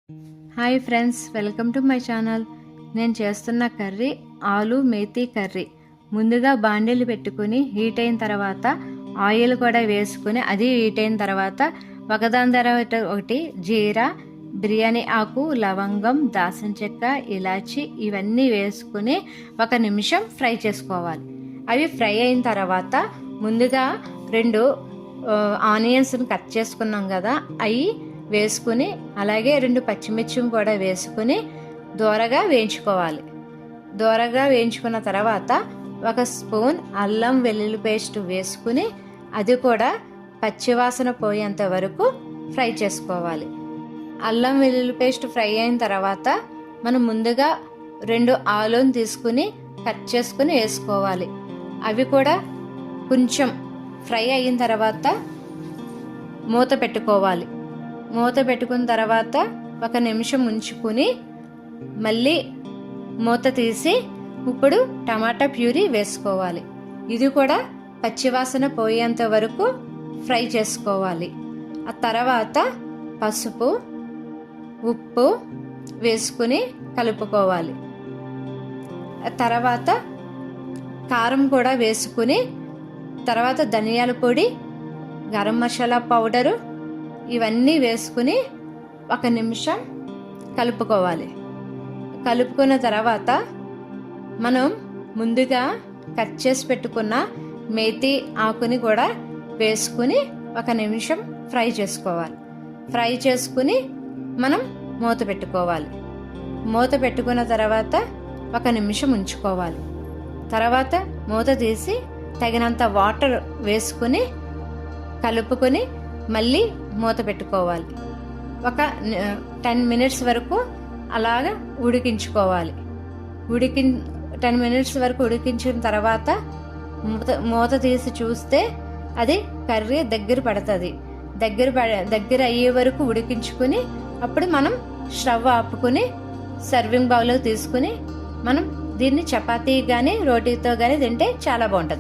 Hi friends, welcome to my channel. నేను చేస్తున్న curry ఆలు మేతి కర్రీ. ముందుగా బాండీలు పెట్టుకుని హీట్ అయిన తర్వాత ఆయిల్ కూడా వేసుకుని అది హీట్ అయిన తర్వాత ఒకదాని తర్వాత ఒకటి జీరా, బిర్యానీ ఆకు, లవంగం, దాల్చిన చెక్క, ఇలాచి ఇవన్నీ వేసుకుని 1 నిమిషం ఫ్రై చేసుకోవాలి. అవి ఫ్రై అయిన తర్వాత ముందుగా 2 ఆనియన్స్ని కట్ చేసుకున్నాం కదా, అవి వేసుకుని అలాగే 2 పచ్చిమిర్చి కూడా వేసుకుని దోరగా వేయించుకోవాలి. దోరగా వేయించుకున్న తర్వాత 1 స్పూన్ అల్లం వెల్లుల్లి పేస్ట్ వేసుకుని అది కూడా పచ్చివాసన పోయేంత వరకు ఫ్రై చేసుకోవాలి. అల్లం వెల్లుల్లి పేస్ట్ ఫ్రై అయిన తర్వాత మనం ముందుగా 2 ఆలుని తీసుకుని కట్ చేసుకుని వేసుకోవాలి. అవి కూడా కొంచెం ఫ్రై అయిన తర్వాత మూత పెట్టుకోవాలి. మూత పెట్టుకున్న తర్వాత 1 నిమిషం ఉంచుకుని మళ్ళీ మూత తీసి ఇప్పుడు టమాటా ప్యూరీ వేసుకోవాలి. ఇది కూడా పచ్చివాసన పోయేంత వరకు ఫ్రై చేసుకోవాలి. ఆ తర్వాత పసుపు, ఉప్పు వేసుకుని కలుపుకోవాలి. ఆ తర్వాత కారం కూడా వేసుకుని తర్వాత ధనియాల పొడి, గరం మసాలా పౌడరు ఇవన్నీ వేసుకుని 1 నిమిషం కలుపుకోవాలి. కలుపుకున్న తర్వాత మనం ముందుగా కట్ చేసి పెట్టుకున్న మేతి ఆకుని కూడా వేసుకుని 1 నిమిషం ఫ్రై చేసుకోవాలి. ఫ్రై చేసుకుని మనం మూత పెట్టుకోవాలి. మూత పెట్టుకున్న తర్వాత 1 నిమిషం ఉంచుకోవాలి. తర్వాత మూత తీసి తగినంత వాటర్ వేసుకుని కలుపుకొని మళ్ళీ మూత పెట్టుకోవాలి. 10 మినిట్స్ వరకు అలాగా ఉడికించుకోవాలి. 10 మినిట్స్ వరకు ఉడికించిన తర్వాత మూత తీసి చూస్తే అది కర్రీ దగ్గర పడుతుంది. దగ్గర అయ్యే వరకు ఉడికించుకుని అప్పుడు మనం స్టవ్ ఆపుకుని సర్వింగ్ బౌల్లో తీసుకుని మనం దీన్ని చపాతీ కానీ రోటీతో కానీ తింటే చాలా బాగుంటుంది.